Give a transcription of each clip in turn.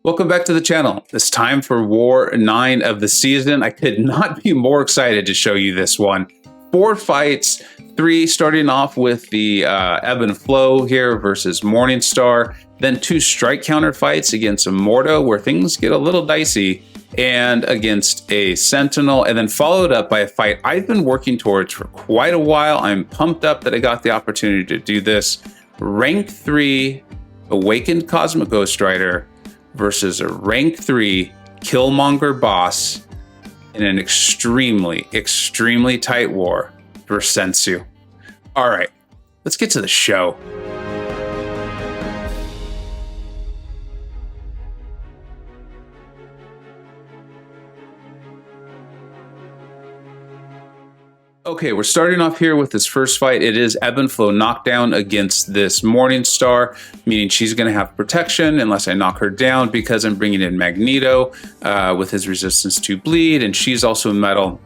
Welcome back to the channel. It's time for War 9 of the season. I could not be more excited to show you this one. 4 fights, 3 starting off with the Ebb and Flow here versus Morningstar, then 2 strike counter fights against a Mordo where things get a little dicey, and against a Sentinel, and then followed up by a fight I've been working towards for quite a while. I'm pumped up that I got the opportunity to do this. Rank 3 Awakened Cosmic Ghost Rider versus a Rank 3 Killmonger boss in an extremely tight war for S3NSU. All right, let's get to the show. Okay, we're starting off here with this first fight. It is Ebb and Flow knockdown against this Morningstar, meaning she's going to have protection unless I knock her down because I'm bringing in Magneto with his resistance to bleed, and she's also metal.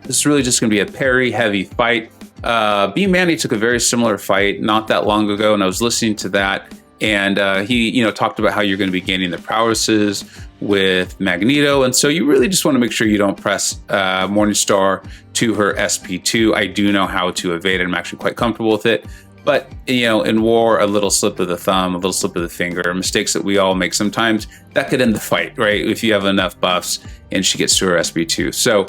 This is really just going to be a parry heavy fight. B Manny took a very similar fight not that long ago, and I was listening to that, and he talked about how you're going to be gaining the prowesses with Magneto, and so you really just want to make sure you don't press Morningstar to her SP2. I do know how to evade it. I'm actually quite comfortable with it. But, in war, a little slip of the thumb, a little slip of the finger, mistakes that we all make sometimes, that could end the fight, right? If you have enough buffs and she gets to her SP2. So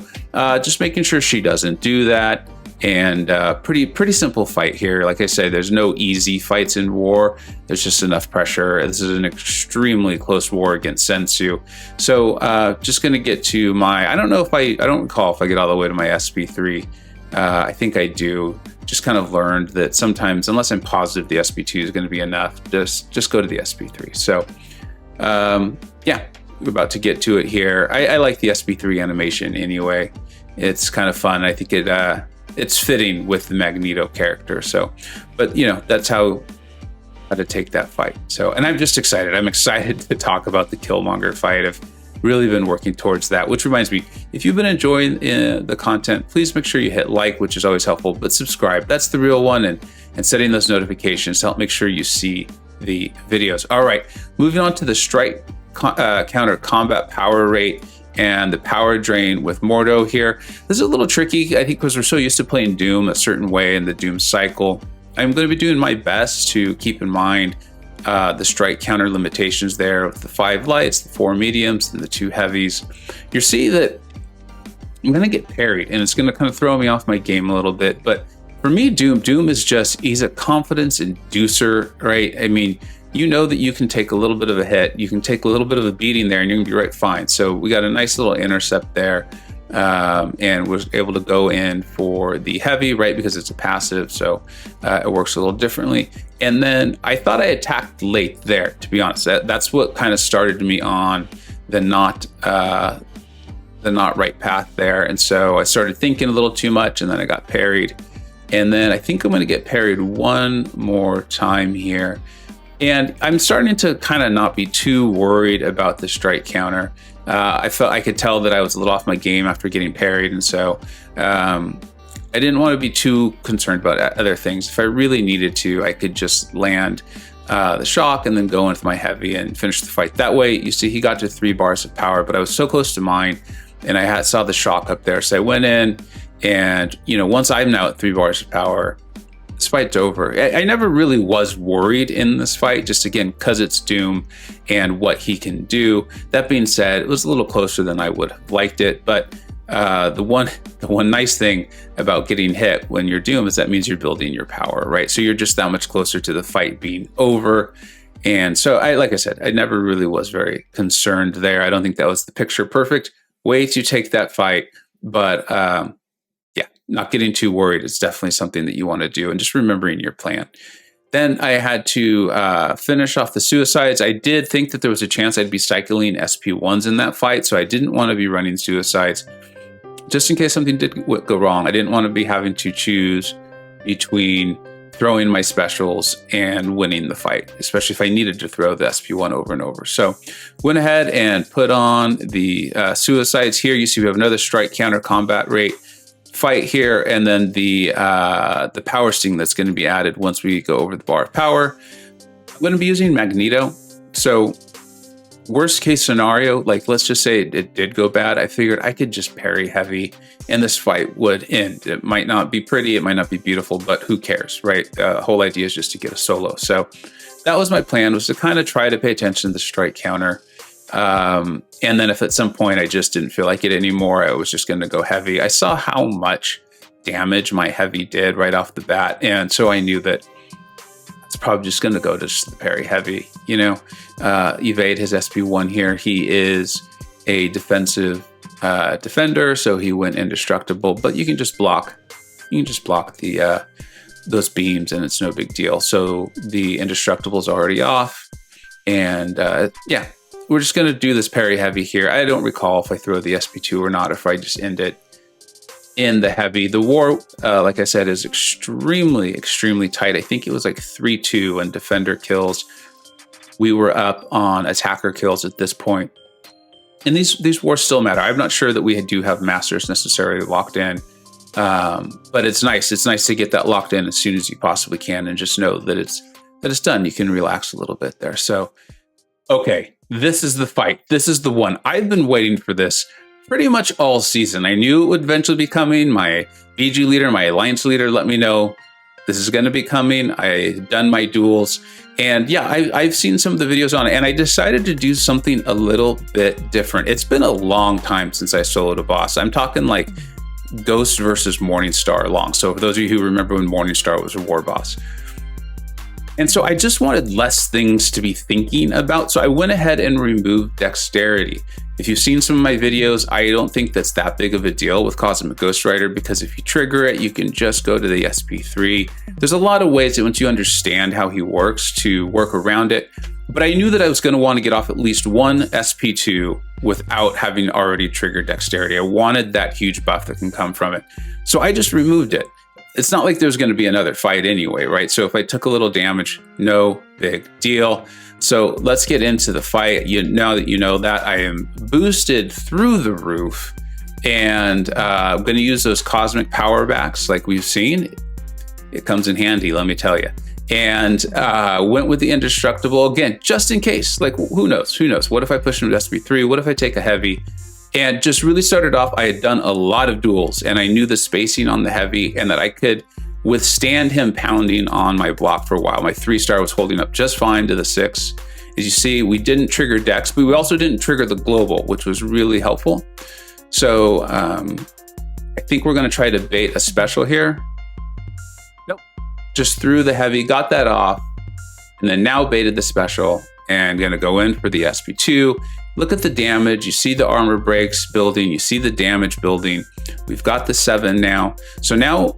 just making sure she doesn't do that. And pretty simple fight here. Like I say, there's no easy fights in war. There's just enough pressure. This is an extremely close war against S3NSU. So just going to get to my, I don't recall if I get all the way to my SP3. I think I do. Just kind of learned that sometimes, unless I'm positive the SP2 is going to be enough, just go to the SP3. So yeah, we're about to get to it here. I like the SP3 animation anyway. It's kind of fun. I think it's fitting with the Magneto character. So, but that's how to take that fight. So, and I'm just excited. I'm excited to talk about the Killmonger fight. I've really been working towards that, which reminds me, if you've been enjoying the content, please make sure you hit like, which is always helpful, but subscribe. That's the real one. And setting those notifications to help make sure you see the videos. All right, moving on to the strike counter combat power rate and the power drain with Mordo here. This is a little tricky, I think, because we're so used to playing Doom a certain way in the Doom cycle. I'm going to be doing my best to keep in mind the strike counter limitations there with the 5 lights, the 4 mediums, and the 2 heavies. You see that I'm going to get parried, and it's going to kind of throw me off my game a little bit. But for me, Doom is just, he's a confidence inducer, right? I mean, you know that you can take a little bit of a hit, you can take a little bit of a beating there, and you're gonna be right fine. So we got a nice little intercept there, and was able to go in for the heavy, right, because it's a passive, so it works a little differently. And then I thought I attacked late there, to be honest. That's what kind of started me on the not right path there. And so I started thinking a little too much, and then I got parried. And then I think I'm gonna get parried one more time here. And I'm starting to kind of not be too worried about the strike counter. I could tell that I was a little off my game after getting parried, and so I didn't want to be too concerned about other things. If I really needed to, I could just land the shock and then go into my heavy and finish the fight. That way, you see, he got to 3 bars of power, but I was so close to mine, and I saw the shock up there, so I went in, and once I'm now at 3 bars of power, this fight's over. I never really was worried in this fight, just again, because it's Doom and what he can do. That being said, it was a little closer than I would have liked it, but the one nice thing about getting hit when you're Doom is that means you're building your power, right? So you're just that much closer to the fight being over. And so, like I said, I never really was very concerned there. I don't think that was the picture perfect way to take that fight, but not getting too worried is definitely something that you want to do, and just remembering your plan. Then I had to finish off the suicides. I did think that there was a chance I'd be cycling SP1s in that fight, so I didn't want to be running suicides. Just in case something did go wrong, I didn't want to be having to choose between throwing my specials and winning the fight, especially if I needed to throw the SP1 over and over. So went ahead and put on the suicides here. You see we have another strike counter combat rate fight here, and then the power sting that's going to be added once we go over the bar of power. I'm going to be using Magneto. So worst case scenario, like let's just say it did go bad, I figured I could just parry heavy and this fight would end. It might not be pretty, it might not be beautiful, but who cares, right? The whole idea is just to get a solo. So that was my plan, was to kind of try to pay attention to the strike counter. And then if at some point I just didn't feel like it anymore, I was just going to go heavy. I saw how much damage my heavy did right off the bat, and so I knew that it's probably just going to go to just the parry heavy, you know. Evade his SP1 here. He is a defensive defender, so he went indestructible, but you can just block. You can just block the those beams and it's no big deal. So the indestructible is already off, and yeah, we're just going to do this parry heavy here. I don't recall if I throw the SP2 or not, if I just end it in the heavy. The war, like I said, is extremely, extremely tight. I think it was like 3-2 on defender kills. We were up on attacker kills at this point. And these wars still matter. I'm not sure that we do have masters necessarily locked in, but it's nice. It's nice to get that locked in as soon as you possibly can, and just know that it's done. You can relax a little bit there. So, okay, this is the fight. This is the one. I've been waiting for this pretty much all season. I knew it would eventually be coming. My BG leader, my alliance leader let me know this is going to be coming. I've done my duels, and yeah, I've seen some of the videos on it, and I decided to do something a little bit different. It's been a long time since I soloed a boss. I'm talking like Ghost versus Morningstar long. So for those of you who remember when Morningstar was a war boss. And so I just wanted less things to be thinking about. So I went ahead and removed dexterity. If you've seen some of my videos, I don't think that's that big of a deal with Cosmic Ghost Rider, because if you trigger it, you can just go to the SP3. There's a lot of ways that once you understand how he works to work around it. But I knew that I was going to want to get off at least one SP2 without having already triggered dexterity. I wanted that huge buff that can come from it. So I just removed it. It's not like there's going to be another fight anyway, right? So if I took a little damage, no big deal. So let's get into the fight. Now that you know that, I am boosted through the roof, and I'm going to use those cosmic power backs like we've seen. It comes in handy, let me tell you. And went with the indestructible again, just in case. Like, who knows? Who knows? What if I push him to SP3? What if I take a heavy? And just really started off, I had done a lot of duels, and I knew the spacing on the heavy and that I could withstand him pounding on my block for a while. My 3-star was holding up just fine to the 6. As you see, we didn't trigger dex, but we also didn't trigger the global, which was really helpful. So I think we're going to try to bait a special here. Nope. Just threw the heavy, got that off, and then now baited the special, and going to go in for the SP2. Look at the damage. You see the armor breaks building. You see the damage building. We've got the 7 now. So now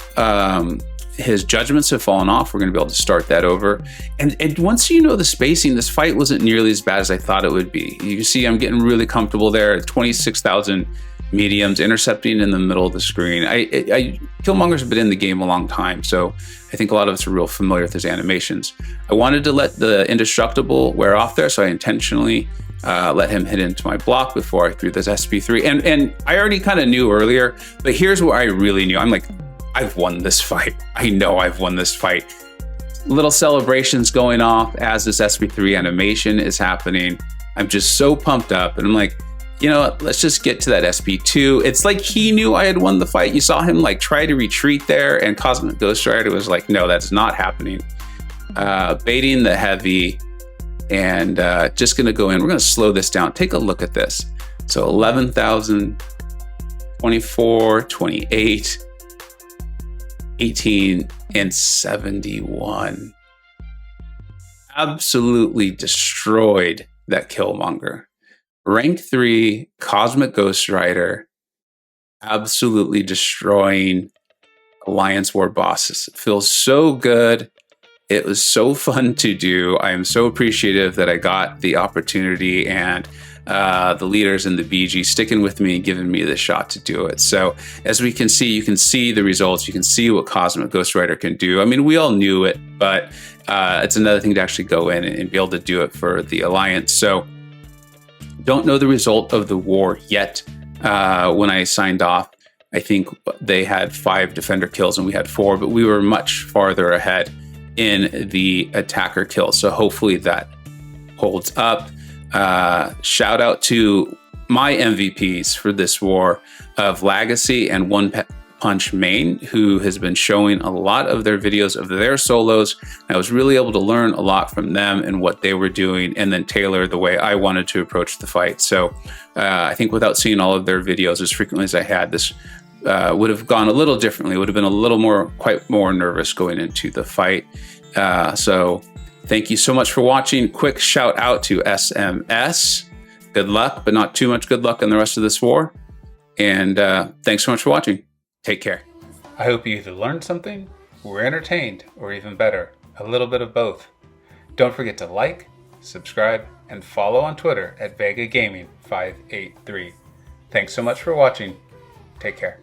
his judgments have fallen off. We're going to be able to start that over. And once you know the spacing, this fight wasn't nearly as bad as I thought it would be. You can see I'm getting really comfortable there. 26,000 mediums intercepting in the middle of the screen. Killmonger's been in the game a long time, so I think a lot of us are real familiar with his animations. I wanted to let the indestructible wear off there, so I intentionally let him hit into my block before I threw this SP3. And I already kind of knew earlier, but here's where I really knew. I'm like, I've won this fight. I know I've won this fight. Little celebrations going off as this SP3 animation is happening. I'm just so pumped up, and I'm like, you know what, let's just get to that SP2. It's like he knew I had won the fight. You saw him like try to retreat there, and Cosmic Ghost Rider was like, no, that's not happening. Baiting the heavy, and just gonna go in. We're gonna slow this down. Take a look at this. So 11,000, 24, 28, 18, and 71. Absolutely destroyed that Killmonger. Rank 3 Cosmic Ghost Rider, absolutely destroying Alliance War bosses. It feels so good. It was so fun to do. I am so appreciative that I got the opportunity, and the leaders in the BG sticking with me and giving me the shot to do it. So as we can see, you can see the results. You can see what Cosmic Ghost Rider can do. I mean, we all knew it, but it's another thing to actually go in and be able to do it for the Alliance. So don't know the result of the war yet. When I signed off, I think they had 5 defender kills and we had 4, but we were much farther ahead in the attacker kills. So hopefully that holds up. Shout out to my MVPs for this war of Legacy and One Punch Main, who has been showing a lot of their videos of their solos. I was really able to learn a lot from them and what they were doing, and then tailor the way I wanted to approach the fight. So I think without seeing all of their videos as frequently as I had, this would have gone a little differently. Would have been a little more, quite more nervous going into the fight. So thank you so much for watching. Quick shout out to SMS. Good luck, but not too much good luck in the rest of this war. And thanks so much for watching. Take care. I hope you either learned something, were entertained, or even better, a little bit of both. Don't forget to like, subscribe, and follow on Twitter at VegaGaming583. Thanks so much for watching. Take care.